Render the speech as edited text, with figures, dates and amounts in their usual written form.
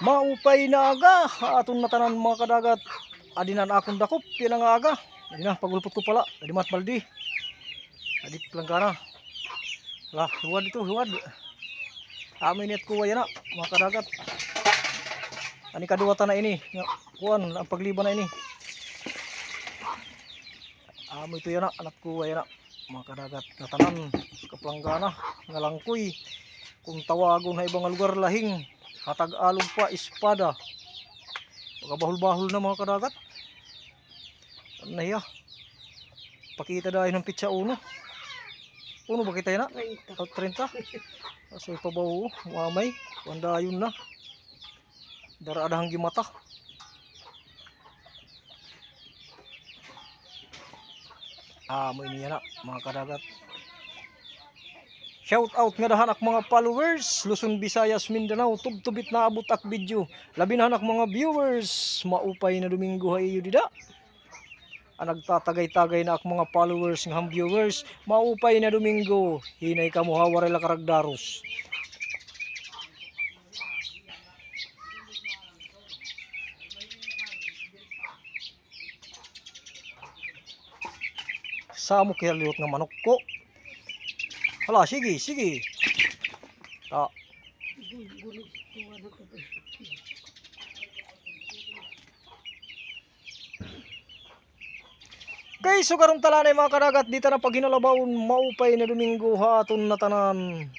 Maupay na aga aton natanan mga kadagat. Adinan akong dakop yan ang aga. Adina pagulpot ko pala. Adi mat baldi. Adit planggana. Lah, huwad ito, huwad. Amin net ko yan na mga kadagat. Ani kaduwata na ini. Kuan ang pagliban na ini. Amo ito yan na anak ko yan na mga kadagat. Natanan kaplanggana ngalangkoy. Kung tawagon na ibang lugar lahing hatag-alog pa espada. Pagkabahol-bahol na mga kadagat. Ano na hiya? Pakita dahil ng pitsa uno. Uno ba kita na? 30. Kasi pabaw, mamay. Wanda yun na. Dara-adahang gimata. Mo ini yan na mga kadagat. Shout out nga dahan ak mga followers Luzon, Visayas, Mindanao tubtubit na abot ak video. Labi na ak mga viewers maupay na Domingo hayo dida. Nagtatagay-tagay na ak mga followers ng viewers maupay na Domingo hinay kamo hawarela karagdaros. Samo kaya liwat nga manok ko. Hala, sige, sige. Ta. Guys, so karong talanay mga kadagat dito na pag hinalabawon maupay na Domingo ha aton natanan.